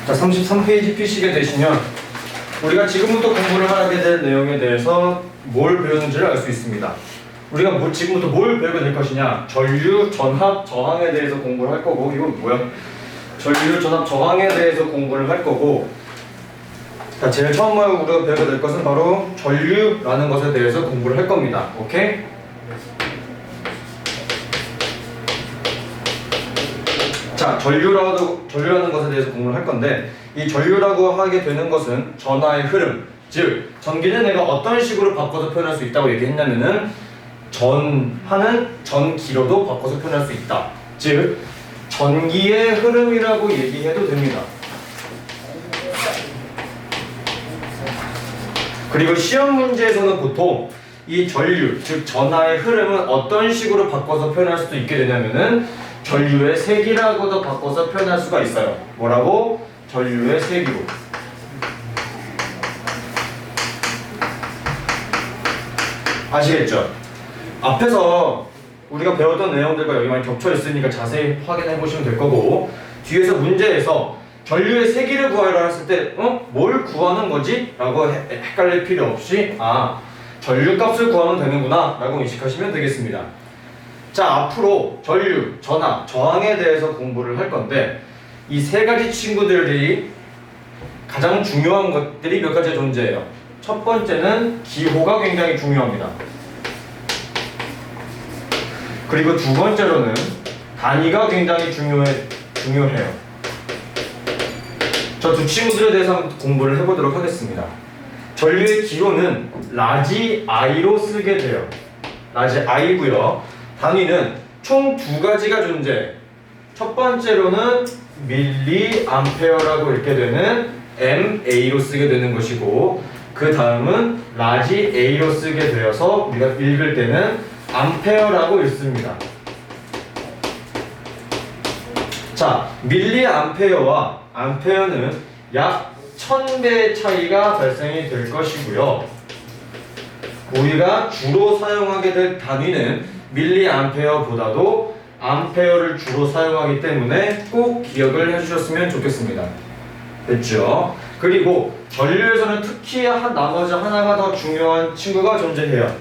자, 33페이지 피시게 되시면 우리가 지금부터 공부를 하게 될 내용에 대해서 뭘 배우는지를 알 수 있습니다. 우리가 지금부터 뭘 배우게 될 것이냐? 전류, 전압, 저항에 대해서 공부를 할 거고, 이건 뭐야? 전류, 전압, 저항에 대해서 공부를 할 거고, 자, 제일 처음으로 우리가 배우게 될 것은 바로 전류라는 것에 대해서 공부를 할 겁니다. 오케이? 자, 전류라는 것에 대해서 공부를 할 건데, 이 전류라고 하게 되는 것은 전하의 흐름, 즉 전기는 내가 어떤 식으로 바꿔서 표현할 수 있다고 얘기했냐면은 전하는 전기로도 바꿔서 표현할 수 있다. 즉 전기의 흐름이라고 얘기해도 됩니다. 그리고 시험 문제에서는 보통 이 전류, 즉 전하의 흐름은 어떤 식으로 바꿔서 표현할 수도 있게 되냐면은 전류의 세기라고도 바꿔서 표현할 수가 있어요. 뭐라고? 전류의 세기로. 아시겠죠? 앞에서 우리가 배웠던 내용들과 여기 많이 겹쳐 있으니까 자세히 확인해 보시면 될 거고, 뒤에서 문제에서 전류의 세기를 구하라 했을 때 뭘 구하는 거지? 라고 헷갈릴 필요 없이 전류값을 구하면 되는구나 라고 인식하시면 되겠습니다. 자, 앞으로 전류, 전압, 저항에 대해서 공부를 할 건데 이 세 가지 친구들이 가장 중요한 것들이 몇 가지 존재해요. 첫 번째는 기호가 굉장히 중요합니다. 그리고 두 번째로는 단위가 굉장히 중요해요. 저 두 친구들에 대해서 한번 공부를 해보도록 하겠습니다. 전류의 기호는 라지 I로 쓰게 돼요. 라지 I고요. 단위는 총 두 가지가 존재해요. 첫 번째로는 밀리암페어라고 읽게 되는 MA로 쓰게 되는 것이고, 그 다음은 라지 A로 쓰게 되어서 우리가 읽을 때는 암페어라고 읽습니다. 자, 밀리암페어와 암페어는 약 1000배의 차이가 발생이 될 것이고요. 우리가 주로 사용하게 될 단위는 밀리암페어보다도 암페어를 주로 사용하기 때문에 꼭 기억을 해주셨으면 좋겠습니다. 됐죠? 그리고 전류에서는 특히 나머지 하나가 더 중요한 친구가 존재해요.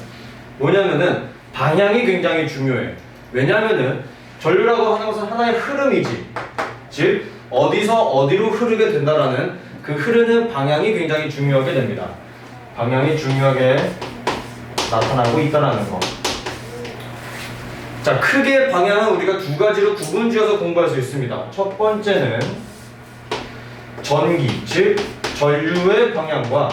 뭐냐면은 방향이 굉장히 중요해요. 왜냐면은 전류라고 하는 것은 하나의 흐름이지, 즉 어디서 어디로 흐르게 된다라는 그 흐르는 방향이 굉장히 중요하게 됩니다. 방향이 중요하게 나타나고 있다라는 거. 자, 크게 방향은 우리가 두 가지로 구분지어서 공부할 수 있습니다. 첫 번째는 전기, 즉 전류의 방향과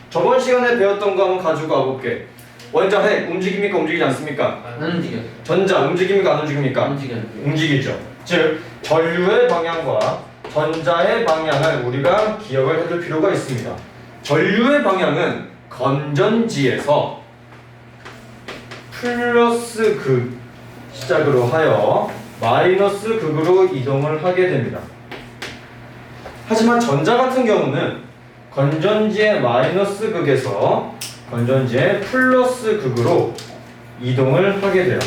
저번 시간에 배웠던 거 한번 가지고 와볼게. 원자 핵 움직입니까? 움직이지 않습니까? 안 움직여. 전자 움직입니까? 안 움직입니까? 움직여. 움직이죠. 즉 전류의 방향과 전자의 방향을 우리가 기억을 해둘 필요가 있습니다. 전류의 방향은 건전지에서 플러스 극 시작으로 하여 마이너스 극으로 이동을 하게 됩니다. 하지만 전자 같은 경우는 건전지의 마이너스 극에서 건전지의 플러스 극으로 이동을 하게 돼요.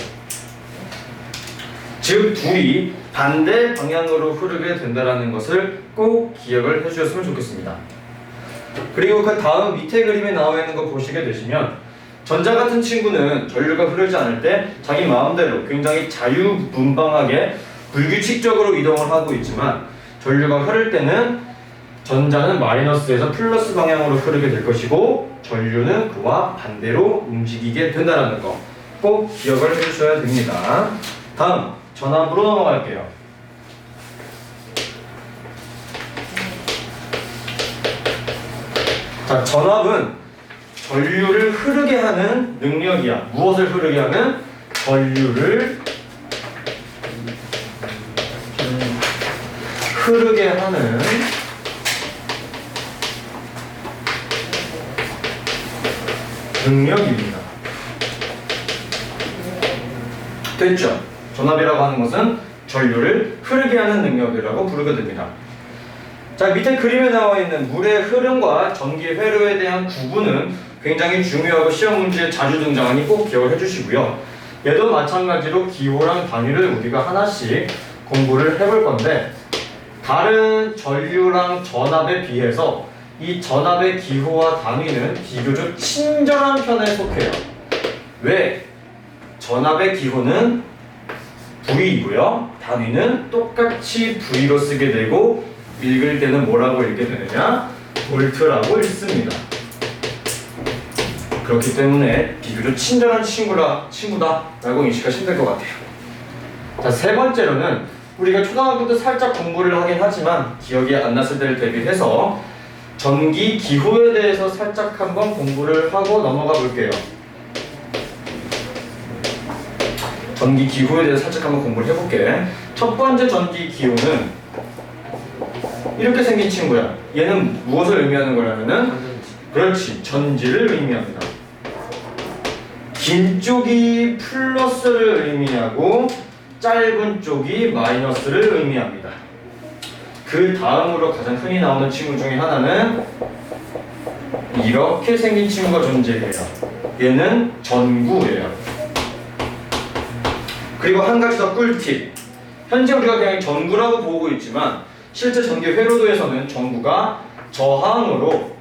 즉 둘이 반대 방향으로 흐르게 된다는 것을 꼭 기억을 해주셨으면 좋겠습니다. 그리고 그 다음 밑에 그림에 나와 있는 거 보시게 되시면 전자 같은 친구는 전류가 흐르지 않을 때 자기 마음대로 굉장히 자유분방하게 불규칙적으로 이동을 하고 있지만, 전류가 흐를 때는 전자는 마이너스에서 플러스 방향으로 흐르게 될 것이고 전류는 그와 반대로 움직이게 된다는 거 꼭 기억을 해주셔야 됩니다. 다음 전압으로 넘어갈게요. 자, 전압은 전류를 흐르게 하는 능력이야. 무엇을 흐르게 하는? 전류를 흐르게 하는 능력입니다. 됐죠? 전압이라고 하는 것은 전류를 흐르게 하는 능력이라고 부르게 됩니다. 자, 밑에 그림에 나와 있는 물의 흐름과 전기 회로에 대한 구분은 굉장히 중요하고 시험 문제에 자주 등장하니 꼭 기억을 해주시고요. 얘도 마찬가지로 기호랑 단위를 우리가 하나씩 공부를 해볼 건데, 다른 전류랑 전압에 비해서 이 전압의 기호와 단위는 비교적 친절한 편에 속해요. 왜? 전압의 기호는 V이고요. 단위는 똑같이 V로 쓰게 되고 읽을 때는 뭐라고 읽게 되느냐? 볼트라고 읽습니다. 그렇기 때문에 비교적 친절한 친구다라고 인식하시면 될 것 같아요. 자, 세 번째로는 우리가 초등학교 때 살짝 공부를 하긴 하지만 기억이 안 났을 때를 대비해서 전기 기호에 대해서 살짝 한번 공부를 하고 넘어가 볼게요. 전기 기호에 대해서 살짝 한번 공부를 해볼게. 첫 번째 전기 기호는 이렇게 생긴 친구야. 얘는 무엇을 의미하는 거냐면은 그렇지, 전지를 의미합니다. 긴 쪽이 플러스를 의미하고 짧은 쪽이 마이너스를 의미합니다. 그 다음으로 가장 흔히 나오는 친구 중에 하나는 이렇게 생긴 친구가 존재해요. 얘는 전구예요. 그리고 한 가지 더 꿀팁. 현재 우리가 그냥 전구라고 보고 있지만 실제 전기 회로도에서는 전구가 저항으로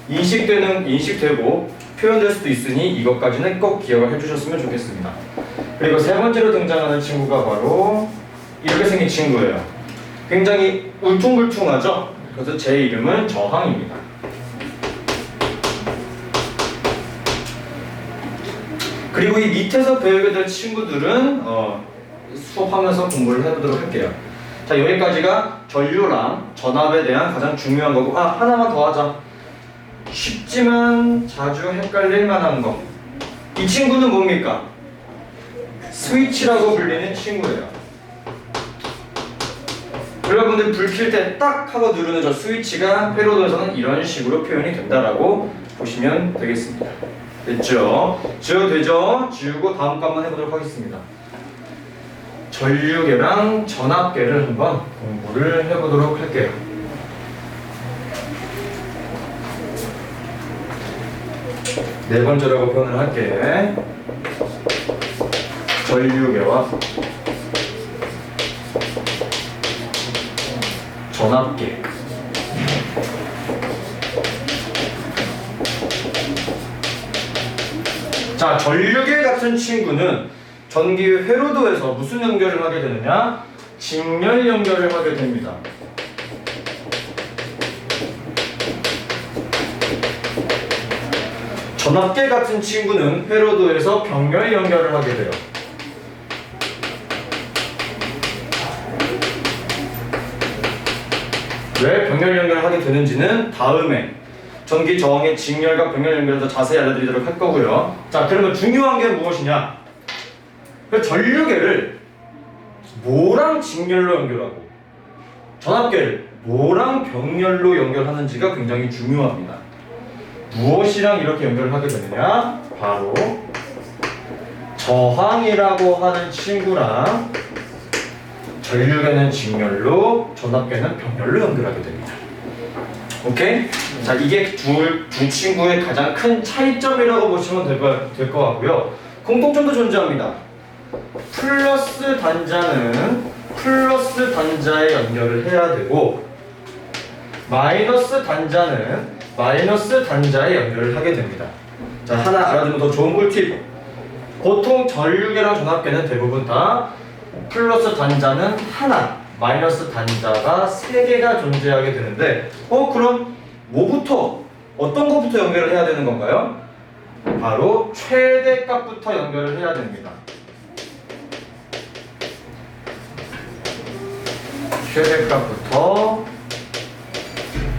인식되고 표현될 수도 있으니 이것까지는 꼭 기억을 해주셨으면 좋겠습니다. 그리고 세 번째로 등장하는 친구가 바로 이렇게 생긴 친구예요. 굉장히 울퉁불퉁하죠? 그래서 제 이름은 저항입니다. 그리고 이 밑에서 배우게 될 친구들은 수업하면서 공부를 해보도록 할게요. 자, 여기까지가 전류랑 전압에 대한 가장 중요한 거고, 하나만 더 하자. 쉽지만 자주 헷갈릴 만한 거. 이 친구는 뭡니까? 스위치라고 불리는 친구예요. 여러분들 불 켤 때 딱 하고 누르는 저 스위치가 회로도에서는 이런 식으로 표현이 된다라고 보시면 되겠습니다. 됐죠? 지워도 되죠? 지우고 다음 거 한번 해보도록 하겠습니다. 전류계랑 전압계를 한번 공부를 해보도록 할게요. 네 번째라고 표현을 할게. 전류계와 전압계. 자, 전류계 같은 친구는 전기 회로도에서 무슨 연결을 하게 되느냐? 직렬 연결을 하게 됩니다. 전압계 같은 친구는 회로도에서 병렬 연결을 하게 돼요. 왜 병렬 연결을 하게 되는지는 다음에 전기 저항의 직렬과 병렬 연결을 더 자세히 알려드리도록 할 거고요. 자, 그러면 중요한 게 무엇이냐? 그 전류계를 뭐랑 직렬로 연결하고 전압계를 뭐랑 병렬로 연결하는지가 굉장히 중요합니다. 무엇이랑 이렇게 연결을 하게 되느냐? 바로 저항이라고 하는 친구랑 전류계는 직렬로, 전압계는 병렬로 연결하게 됩니다. 오케이? 자, 이게 두 친구의 가장 큰 차이점이라고 보시면 될 것 같고요. 공통점도 존재합니다. 플러스 단자는 플러스 단자에 연결을 해야 되고 마이너스 단자는 마이너스 단자에 연결을 하게 됩니다. 자, 하나 알아두면 더 좋은 꿀팁. 보통 전류계랑 전압계는 대부분 다 플러스 단자는 하나, 마이너스 단자가 3개가 존재하게 되는데 그럼 어떤 것부터 연결을 해야 되는 건가요? 바로 최대값부터 연결을 해야 됩니다. 최대값부터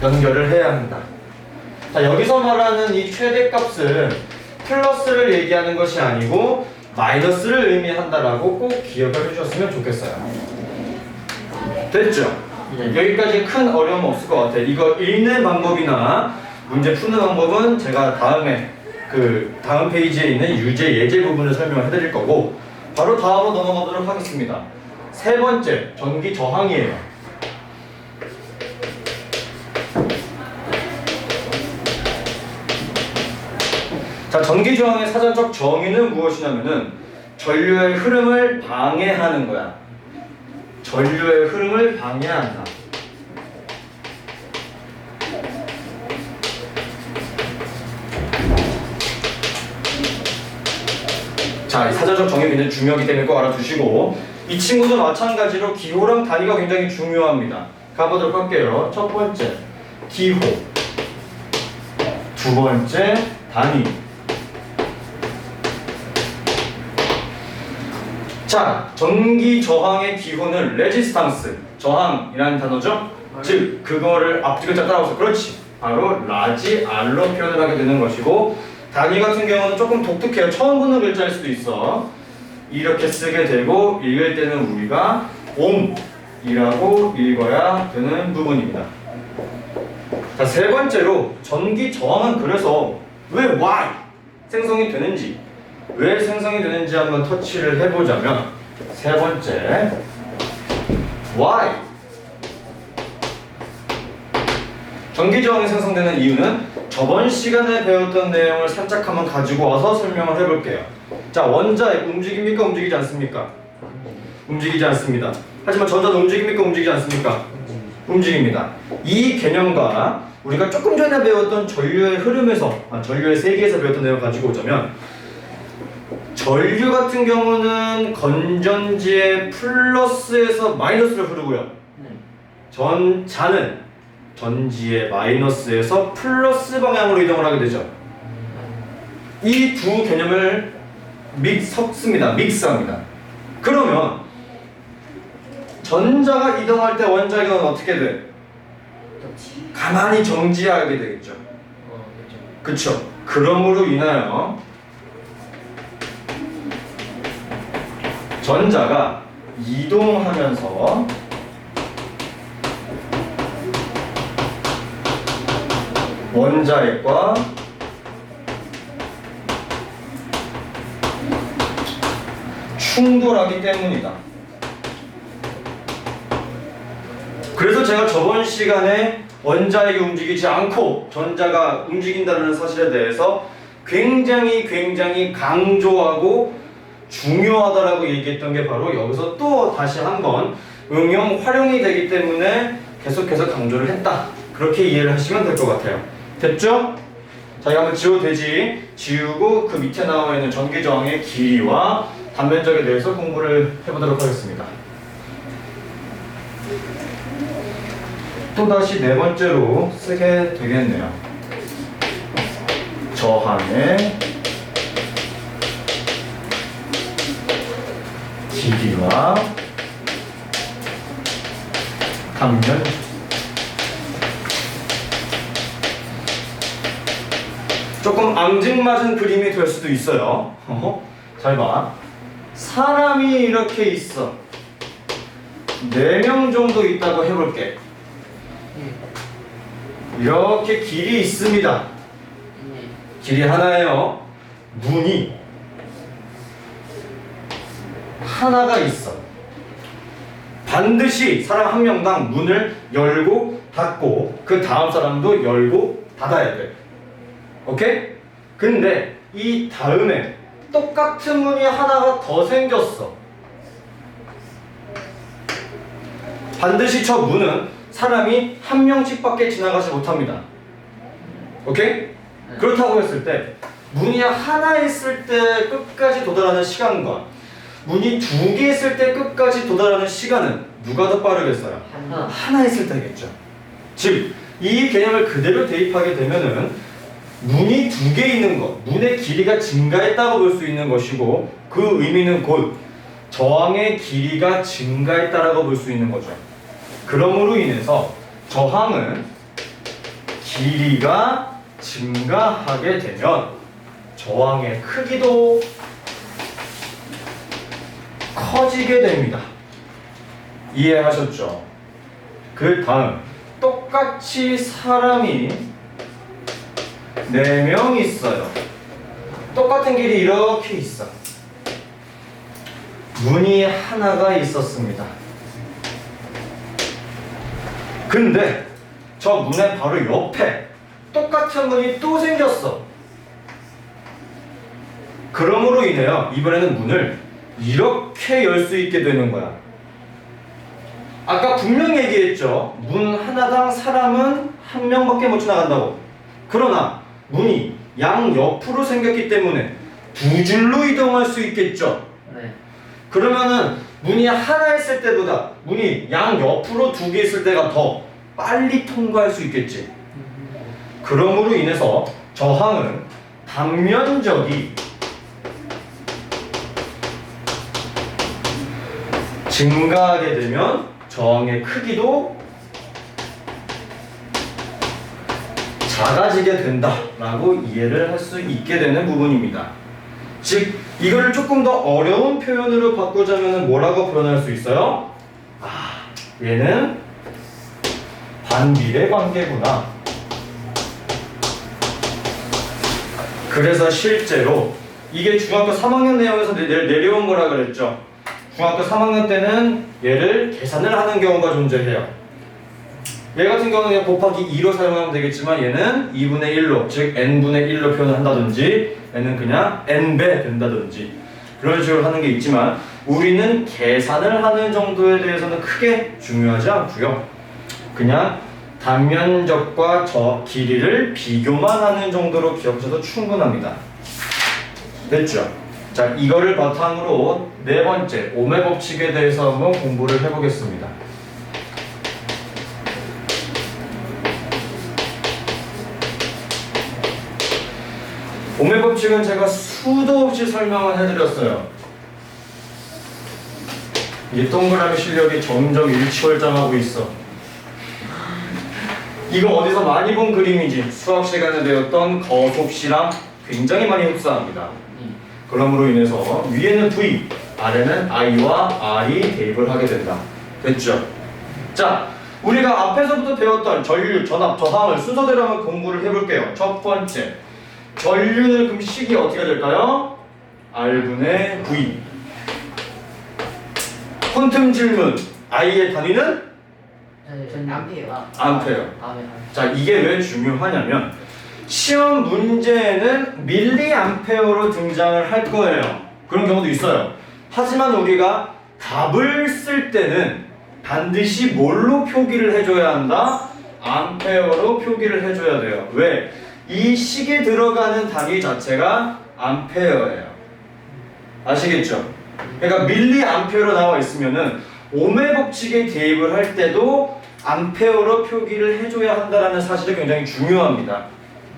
연결을 해야 합니다. 자, 여기서 말하는 이 최대값은 플러스를 얘기하는 것이 아니고 마이너스를 의미한다라고 꼭 기억을 해주셨으면 좋겠어요. 됐죠? 여기까지 큰 어려움 없을 것 같아요. 이거 읽는 방법이나 문제 푸는 방법은 제가 다음 페이지에 있는 유제, 예제 부분을 설명을 해드릴 거고 바로 다음으로 넘어가도록 하겠습니다. 세 번째, 전기 저항이에요. 자, 전기 저항의 사전적 정의는 무엇이냐면은 전류의 흐름을 방해하는 거야. 전류의 흐름을 방해한다. 자, 이 사전적 정의 굉장히 중요하기 때문에 꼭 알아두시고, 이 친구도 마찬가지로 기호랑 단위가 굉장히 중요합니다. 가보도록 할게요. 첫 번째 기호, 두 번째 단위. 자, 전기 저항의 기호는 레지스탕스, 저항이라는 단어죠. 즉 그거를 앞뒤 글자 따라서 그렇지, 바로 라지 R로 표현을 하게 되는 것이고, 단위 같은 경우는 조금 독특해요. 처음 보는 글자일 수도 있어. 이렇게 쓰게 되고, 읽을 때는 우리가 옴이라고 읽어야 되는 부분입니다. 자, 세 번째로 전기 저항은 그래서 왜 Y 생성이 되는지, 왜 생성이 되는지 한번 터치를 해보자면, 세 번째 Y, 전기 저항이 생성되는 이유는 저번 시간에 배웠던 내용을 살짝 한번 가지고 와서 설명을 해볼게요. 자, 원자핵 움직입니까? 움직이지 않습니까? 움직이지 않습니다. 하지만 전자도 움직입니까? 움직이지 않습니까? 움직입니다. 이 개념과 우리가 조금 전에 배웠던 전류의 흐름에서, 전류의 세계에서 배웠던 내용을 가지고 오자면, 전류 같은 경우는 건전지의 플러스에서 마이너스로 흐르고요. 전자는 전지의 마이너스에서 플러스 방향으로 이동을 하게 되죠. 이 두 개념을 섞습니다. 믹스합니다. 그러면 전자가 이동할 때 원자핵은 어떻게 돼? 가만히 정지하게 되겠죠. 그쵸? 그러므로 인하여 전자가 이동하면서 원자핵과 충돌하기 때문이다. 그래서 제가 저번 시간에 원자핵이 움직이지 않고 전자가 움직인다는 사실에 대해서 굉장히 강조하고 중요하다라고 얘기했던 게 바로 여기서 또 다시 한번 응용 활용이 되기 때문에 계속해서 강조를 했다. 그렇게 이해를 하시면 될 것 같아요. 됐죠? 자, 이거 한번 지워도 되지? 지우고 그 밑에 나와 있는 전기 저항의 길이와 단면적에 대해서 공부를 해보도록 하겠습니다. 또다시 네 번째로 쓰게 되겠네요. 저항의 길이와 단면. 조금 앙증맞은 그림이 될 수도 있어요. 잘 봐. 사람이 이렇게 있어. 4명 정도 있다고 해볼게. 이렇게 길이 있습니다. 길이 하나예요. 문이 하나가 있어. 반드시 사람 한 명당 문을 열고 닫고 그 다음 사람도 열고 닫아야 돼. 오케이? 근데 이 다음에 똑같은 문이 하나가 더 생겼어. 반드시 저 문은 사람이 한 명씩밖에 지나가지 못합니다. 오케이? 그렇다고 했을 때 문이 하나 있을 때 끝까지 도달하는 시간과 문이 2개 있을 때 끝까지 도달하는 시간은 누가 더 빠르겠어요? 하나 있을 때겠죠. 즉, 이 개념을 그대로 대입하게 되면은 문이 2개 있는 것, 문의 길이가 증가했다고 볼 수 있는 것이고, 그 의미는 곧 저항의 길이가 증가했다라고 볼 수 있는 거죠. 그러므로 인해서 저항은 길이가 증가하게 되면 저항의 크기도 커지게 됩니다. 이해하셨죠? 그 다음, 똑같이 사람이 4명 있어요. 똑같은 길이 이렇게 있어. 문이 하나가 있었습니다. 근데 저 문의 바로 옆에 똑같은 문이 또 생겼어. 그러므로 인해요, 이번에는 문을 이렇게 열 수 있게 되는 거야. 아까 분명히 얘기했죠. 문 하나당 사람은 한 명밖에 못 지나간다고. 그러나 문이 양 옆으로 생겼기 때문에 두 줄로 이동할 수 있겠죠. 네. 그러면은 문이 하나 있을 때보다 문이 양 옆으로 두 개 있을 때가 더 빨리 통과할 수 있겠지. 그러므로 인해서 저항은 단면적이 증가하게 되면 저항의 크기도 작아지게 된다라고 이해를 할 수 있게 되는 부분입니다. 즉, 이거를 조금 더 어려운 표현으로 바꾸자면 뭐라고 표현할 수 있어요? 얘는 반비례 관계구나. 그래서 실제로 이게 중학교 3학년 내용에서 내려온 거라 그랬죠. 중학교 3학년 때는 얘를 계산을 하는 경우가 존재해요. 얘 같은 경우는 그냥 곱하기 2로 사용하면 되겠지만 얘는 2분의 1로, 즉 n분의 1로 표현을 한다든지 얘는 그냥 n배 된다든지 그런 식으로 하는 게 있지만 우리는 계산을 하는 정도에 대해서는 크게 중요하지 않고요. 그냥 단면적과 저 길이를 비교만 하는 정도로 기억하셔도 충분합니다. 됐죠? 자, 이거를 바탕으로 네 번째 오매 법칙에 대해서 한번 공부를 해보겠습니다. 오매 법칙은 제가 수도 없이 설명을 해드렸어요. 이 동그라미 실력이 점점 일취월장하고 있어. 이거 어디서 많이 본 그림이지. 수학 시간에 배웠던 거속시랑 굉장히 많이 흡사합니다. 그러므로 인해서 위에는 V, 아래는 I와 R이 대입을 하게 된다. 됐죠? 자, 우리가 앞에서부터 배웠던 전류, 전압, 저항을 순서대로 한번 공부를 해볼게요. 첫 번째, 전류는 그럼 식이 어떻게 될까요? R분의 V. 퀀텀 질문, I의 단위는? 암페어. 암페어. 네. 자, 이게 왜 중요하냐면 시험 문제에는 밀리암페어로 등장을 할 거예요. 그런 경우도 있어요. 하지만 우리가 답을 쓸 때는 반드시 뭘로 표기를 해줘야 한다? 암페어로 표기를 해줘야 돼요. 왜? 이 식에 들어가는 단위 자체가 암페어예요. 아시겠죠? 그러니까 밀리암페어로 나와 있으면은 오매 법칙에 대입을 할 때도 암페어로 표기를 해줘야 한다는 사실이 굉장히 중요합니다.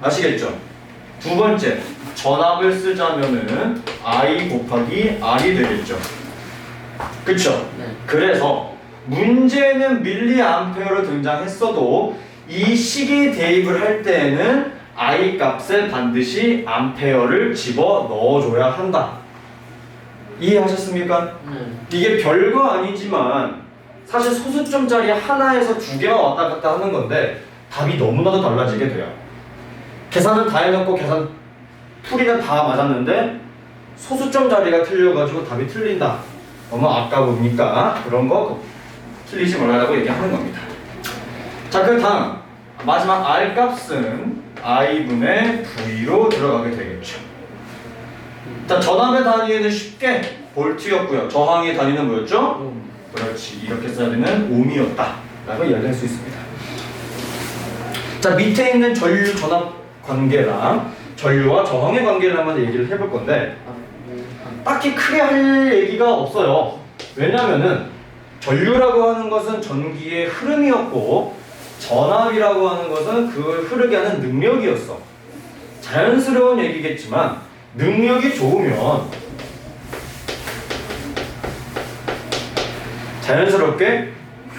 아시겠죠? 두 번째, 전압을 쓰자면은 I 곱하기 R이 되겠죠. 그쵸? 네. 그래서 문제는 밀리암페어로 등장했어도 이 식에 대입을 할 때에는 I 값에 반드시 암페어를 집어 넣어줘야 한다. 이해하셨습니까? 이게 별거 아니지만 사실 소수점짜리 하나에서 두 개만 왔다 갔다 하는 건데 답이 너무나도 달라지게 돼요. 계산은 다 해놓고 계산 풀이는 다 맞았는데 소수점 자리가 틀려가지고 답이 틀린다. 너무 아까우니까 그런 거 틀리지 말라고 얘기하는 겁니다. 자, 그 다음 마지막 R 값은 I분의 V로 들어가게 되겠죠. 자, 전압의 단위에는 쉽게 볼트였고요. 저항의 단위는 뭐였죠? 그렇지, 이렇게 써야 되는 옴이었다 라고 이야기할 수 있습니다. 자, 밑에 있는 전류 전압 관계랑 전류와 저항의 관계를 한번 얘기를 해볼 건데 딱히 크게 할 얘기가 없어요. 왜냐면은 전류라고 하는 것은 전기의 흐름이었고 전압이라고 하는 것은 그걸 흐르게 하는 능력이었어. 자연스러운 얘기겠지만 능력이 좋으면 자연스럽게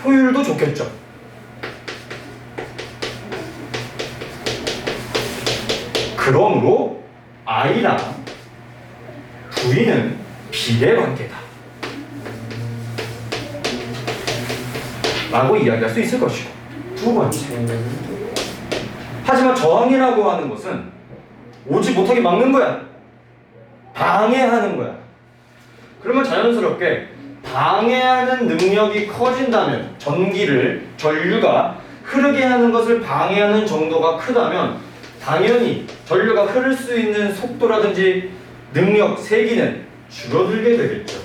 효율도 좋겠죠. 그러므로 I랑 V는 비례관계다 라고 이야기할 수 있을 것이고, 두 번째, 하지만 저항이라고 하는 것은 오지 못하게 막는 거야. 방해하는 거야. 그러면 자연스럽게 방해하는 능력이 커진다면, 전류가 흐르게 하는 것을 방해하는 정도가 크다면 당연히 전류가 흐를 수 있는 속도라든지 능력, 세기는 줄어들게 되겠죠.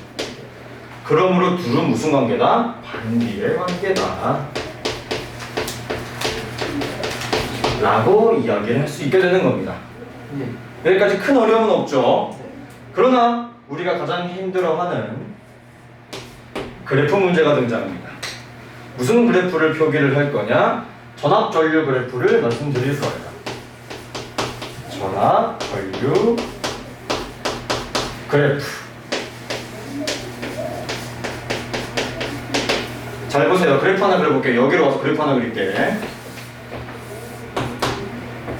그러므로 둘은 무슨 관계다? 반비례 관계다 라고 이야기를 할 수 있게 되는 겁니다. 네. 여기까지 큰 어려움은 없죠. 그러나 우리가 가장 힘들어하는 그래프 문제가 등장합니다. 무슨 그래프를 표기를 할 거냐? 전압 전류 그래프를 말씀드릴 거예요. 전압 전류 그래프. 잘 보세요. 그래프 하나 그려볼게요. 여기로 와서 그래프 하나 그릴게.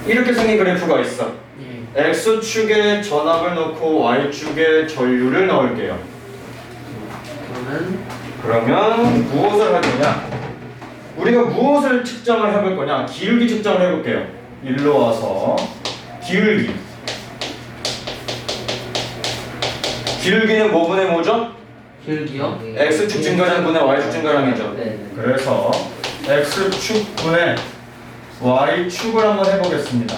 이렇게 생긴 그래프가 있어. 예. X축에 전압을 넣고 Y축에 전류를 넣을게요. 그러면 무엇을 할 거냐? 우리가 무엇을 측정을 해볼 거냐? 기울기 측정을 해볼게요. 일로 와서 기울기. 기울기는 뭐분의 뭐죠? 기울기요? X축 증가량 분의 Y축 증가량이죠. 네. 그래서 X축 분의 Y축을 한번 해보겠습니다.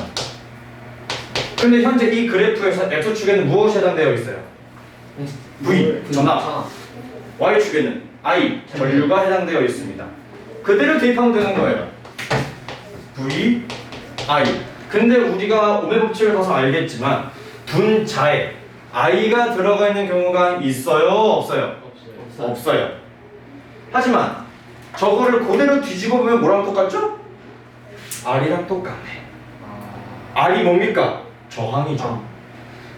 근데 현재 이 그래프에서 X축에는 무엇이 해당되어 있어요? V, 전압. Y축에는 I, 전류가 해당되어 있습니다. 그대로 대입하면 되는 거예요. V, I. 근데 우리가 오메 법칙을 봐서 알겠지만 분자에 I가 들어가 있는 경우가 있어요? 없어요? 없어요. 하지만 저거를 그대로 뒤집어 보면 뭐랑 똑같죠? R이랑 똑같네. R이 뭡니까? 저항이죠.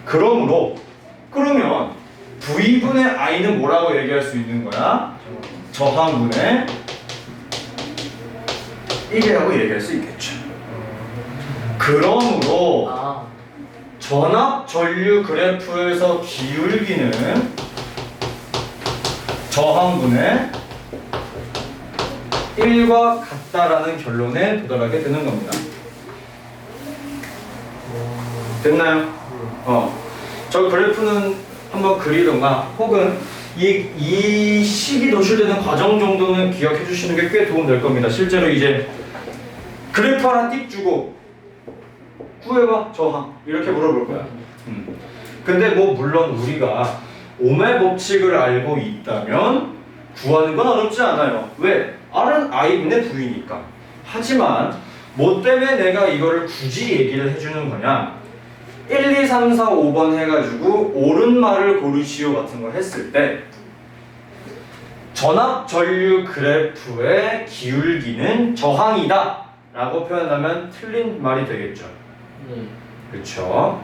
그러면 V분의 I는 뭐라고 얘기할 수 있는 거야? 저항분의 1이라고 얘기할 수 있겠죠. 그러므로 전압 전류 그래프에서 기울기는 저항분의 1과 같다라는 결론에 도달하게 되는 겁니다. 됐나요? 저 그래프는 한번 그리던가 혹은 이 식이 도출되는 과정 정도는 기억해 주시는 게 꽤 도움 될 겁니다. 실제로 이제 그래프 하나 띡 주고 구해봐 저항 이렇게 물어볼 거야. 근데 뭐 물론 우리가 오메 법칙을 알고 있다면 구하는 건 어렵지 않아요. 왜? R은 I분의 V니까. 하지만 뭐 때문에 내가 이거를 굳이 얘기를 해주는 거냐? 1, 2, 3, 4, 5번 해가지고 옳은 말을 고르시오 같은 거 했을 때 전압 전류 그래프의 기울기는 저항이다 라고 표현하면 틀린 말이 되겠죠. 그렇죠.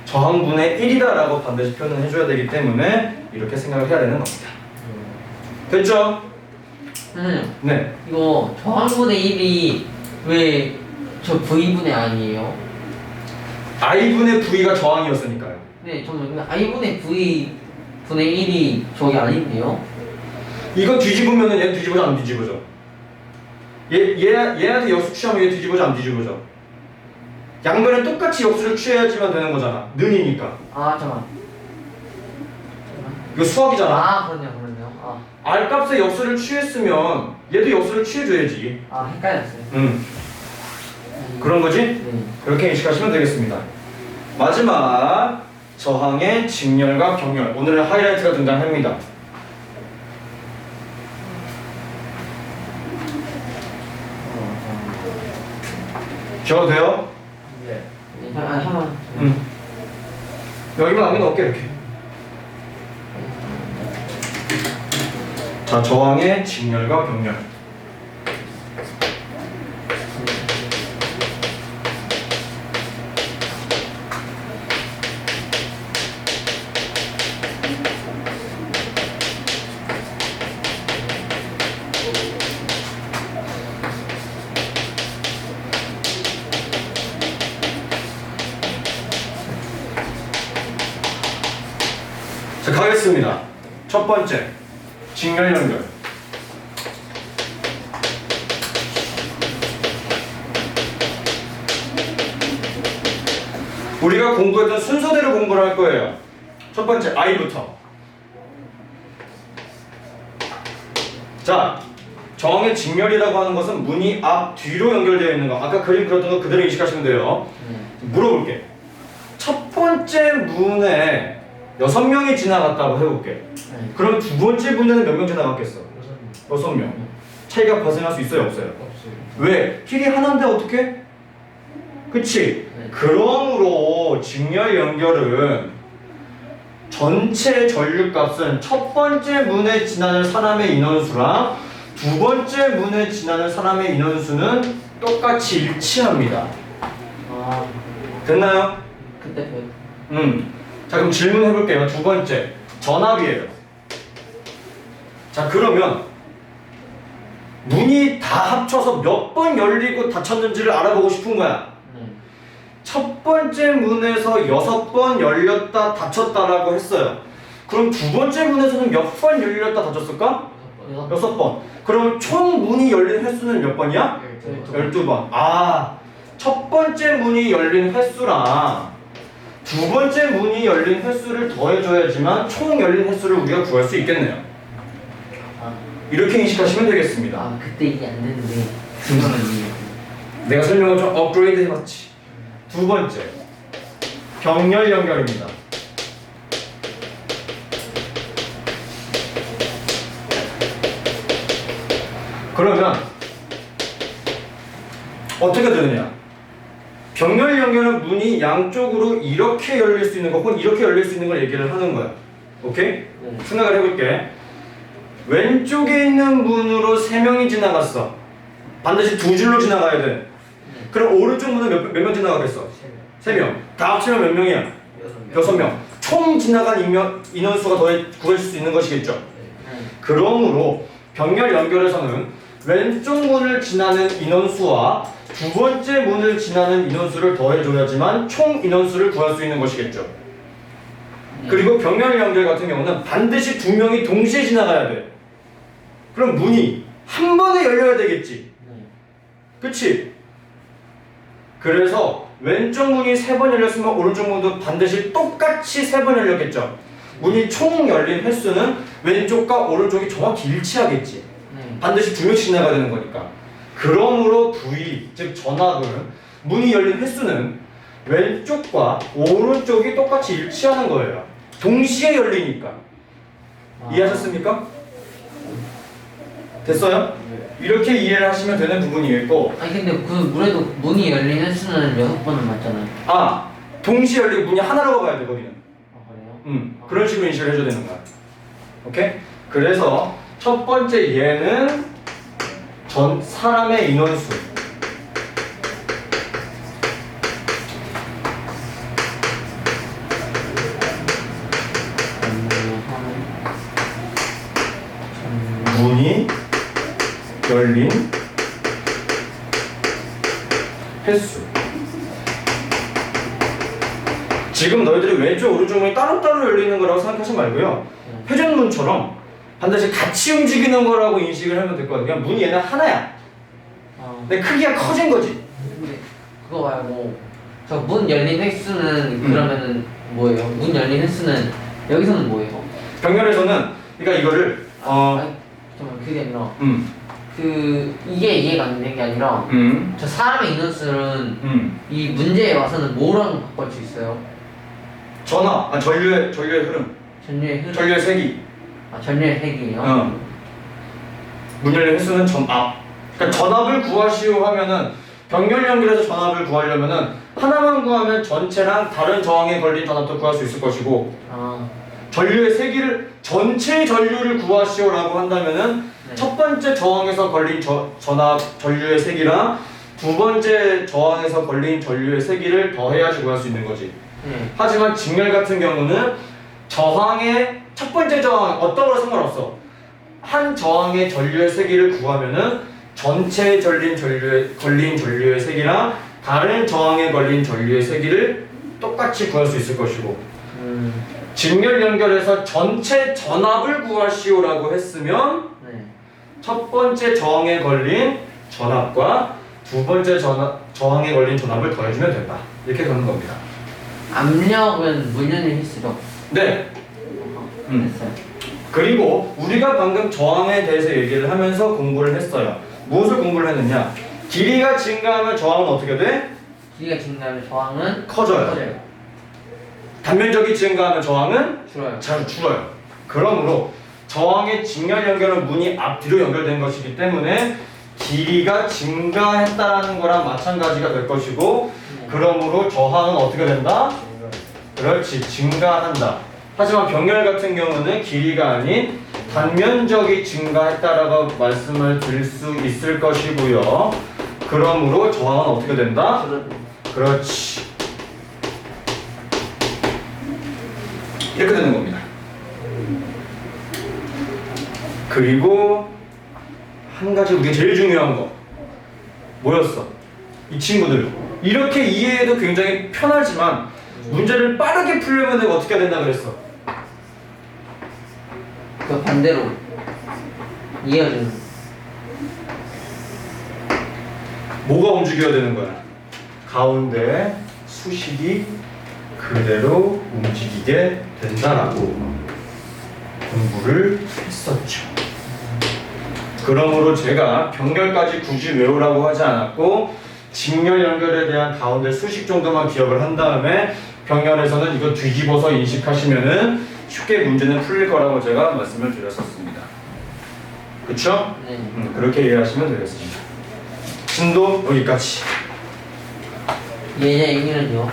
저항분의 1이다 라고 반드시 표현을 해줘야 되기 때문에 이렇게 생각을 해야 되는 겁니다. 됐죠? 네. 이거 저항분의 1이 왜 저 V분의 아니에요? I분의 V가 저항이었으니까요. 네, 저는 I분의 V분의 1이 저게 아닌데요? 이거 뒤집으면은 얘 뒤집어져 안 뒤집어져? 얘한테 역수 취하면 얘 뒤집어져 안 뒤집어져? 양변에 똑같이 역수를 취해야지만 되는 거잖아. 는이니까. 잠깐만. 이거 수학이잖아. 그렇네요. R 값에 역수를 취했으면 얘도 역수를 취해줘야지. 헷갈렸어요. 그런 거지? 네. 그렇게 인식하시면 되겠습니다. 마지막 저항의 직렬과 경렬. 오늘의 하이라이트가 등장합니다. 적어도 돼요? 네. 한번. 여기만 아무나 없게 이렇게. 자, 저항의 직렬과 경렬. 자, 가겠습니다. 첫 번째, 직렬 연결. 우리가 공부했던 순서대로 공부를 할 거예요. 첫 번째, I부터. 자, 저항의 직렬이라고 하는 것은 문이 앞, 뒤로 연결되어 있는 거. 아까 그림 그렸던 거 그대로 인식하시면 돼요. 물어볼게. 첫 번째 문에 6명이 지나갔다고 해볼게. 네. 그럼 두 번째 분에는 몇 명 지나갔겠어? 6명. 차이가 발생할 수 있어요, 없어요? 없어요. 왜? 길이 하나인데 어떻게? 그치? 네. 그러므로 직렬 연결은 전체 전류값은 첫 번째 문에 지나는 사람의 인원수랑 두 번째 문에 지나는 사람의 인원수는 똑같이 일치합니다. 아, 됐나요? 그때 배웠. 자, 그럼 질문해 볼게요. 두 번째. 전압이에요. 자, 그러면 문이 다 합쳐서 몇 번 열리고 닫혔는지를 알아보고 싶은 거야. 네. 첫 번째 문에서 6번 열렸다 닫혔다라고 했어요. 그럼 두 번째 문에서는 몇 번 열렸다 닫혔을까? 6번. 그럼 총 문이 열린 횟수는 몇 번이야? 12번. 아, 첫 번째 문이 열린 횟수랑 두 번째 문이 열린 횟수를 더해줘야지만 총 열린 횟수를 우리가 구할 수 있겠네요. 아, 이렇게 인식하시면 되겠습니다. 아 그때 이게 안 되는데 그거는 이해. 내가 설명을 좀 업그레이드 해봤지. 두 번째, 병렬 연결입니다. 그러면 어떻게 되느냐? 병렬 연결은 문이 양쪽으로 이렇게 열릴 수 있는 거 혹은 이렇게 열릴 수 있는 걸 얘기를 하는 거야. 오케이? 네. 생각을 해볼게. 왼쪽에 있는 문으로 3명이 지나갔어. 반드시 두 줄로 지나가야 돼. 그럼 오른쪽 문은 몇 명 지나가겠어? 3명. 다 합치면 몇 명이야? 6명. 총 지나간 인원수가 구해질 수 있는 것이겠죠. 네. 그러므로 병렬 연결에서는 왼쪽 문을 지나는 인원수와 두 번째 문을 지나는 인원수를 더해줘야지만 총 인원수를 구할 수 있는 것이겠죠. 그리고 병렬 연결 같은 경우는 반드시 2명이 동시에 지나가야 돼. 그럼 문이 한 번에 열려야 되겠지. 네. 그치? 그래서 왼쪽 문이 3번 열렸으면 오른쪽 문도 반드시 똑같이 3번 열렸겠죠. 문이 총 열린 횟수는 왼쪽과 오른쪽이 정확히 일치하겠지. 네. 반드시 2명씩 지나가야 되는 거니까. 그러므로 V, 즉 전압은 문이 열린 횟수는 왼쪽과 오른쪽이 똑같이 일치하는 거예요. 동시에 열리니까. 이해하셨습니까? 됐어요? 이렇게 이해를 하시면 되는 부분이겠고, 아니 근데 그 물에도 문이 열린 횟수는 6번은 맞잖아요. 아, 동시에 열리고 문이 하나라고 봐야 돼, 거기는. 아 그래요? 그런 식으로 인식을 해줘야 되는 거야. 오케이? 그래서 첫 번째 얘는 사람의 인원수. 문이 열린 횟수. 지금 너희들이 왼쪽 오른쪽 문이 따로따로 열리는 거라고 생각하지 말고요. 회전문처럼 반드시 같이 움직이는 거라고 인식을 하면 될 것 같아요. 그냥 문이 얘는 하나야. 근데 크기가 커진 거지. 근데 그거 말고 저 문 열린 횟수는 그러면은 뭐예요? 문 열린 횟수는 여기서는 뭐예요? 병렬에서는 그러니까 이거를 아니, 잠깐만 그게 아니라 그 이게 이해가 안 되는 게 아니라 저 사람의 인원수는 이 문제에 와서는 뭐랑 바꿀 수 있어요? 전류의 흐름, 전류의 흐름? 전류의 세기. 아 전류의 색이에요? 문 열린 횟수는 전압. 그러니까 전압을 구하시오 하면은 병렬 연결해서 전압을 구하려면은 하나만 구하면 전체랑 다른 저항에 걸린 전압도 구할 수 있을 것이고, 아 전류의 세기를 전체 전류를 구하시오라고 한다면은 네. 첫 번째 저항에서 걸린 전압 전류의 세기랑 두 번째 저항에서 걸린 전류의 세기를 더해야지 구할 수 있는 거지. 네. 하지만 직렬 같은 경우는 저항의 첫 번째 저항 어떤 거랑 상관없어. 한 저항의 전류의 세기를 구하면은 전체에 걸린 전류의 세기랑 다른 저항에 걸린 전류의 세기를 똑같이 구할 수 있을 것이고, 직렬 연결해서 전체 전압을 구하시오라고 했으면 네. 첫 번째 저항에 걸린 전압과 두 번째 저항에 걸린 전압을 더해주면 된다. 이렇게 가는 겁니다. 압력은 문 열린 횟수죠? 네. 됐어요. 그리고 우리가 방금 저항에 대해서 얘기를 하면서 공부를 했어요. 무엇을 공부를 했느냐? 길이가 증가하면 저항은 어떻게 돼? 길이가 증가하면 저항은 커져요. 단면적이 증가하면 저항은 줄어요. 잘 줄어요. 그러므로 저항의 직렬 연결은 문이 앞뒤로 연결된 것이기 때문에 길이가 증가했다라는 거랑 마찬가지가 될 것이고 그러므로 저항은 어떻게 된다? 그렇지, 증가한다. 하지만 병렬 같은 경우는 길이가 아닌 단면적이 증가했다라고 말씀을 드릴 수 있을 것이고요. 그러므로 저항은 어떻게 된다? 그렇지. 이렇게 되는 겁니다. 그리고 한 가지 우리가 제일 중요한 거 뭐였어? 이 친구들 이렇게 이해해도 굉장히 편하지만 문제를 빠르게 풀려면 내가 어떻게 해야 된다 그랬어? 그 반대로 이어지는. 뭐가 움직여야 되는 거야? 가운데 수식이 그대로 움직이게 된다라고 공부를 했었죠. 그러므로 제가 병렬까지 굳이 외우라고 하지 않았고 직렬 연결에 대한 가운데 수식 정도만 기억을 한 다음에 병렬에서는 이거 뒤집어서 인식하시면은 쉽게 문제는 풀릴 거라고 제가 말씀을 드렸었습니다. 그쵸? 네. 그렇게 이해하시면 되겠습니다. 진도 여기까지. 얘네 얘기는요.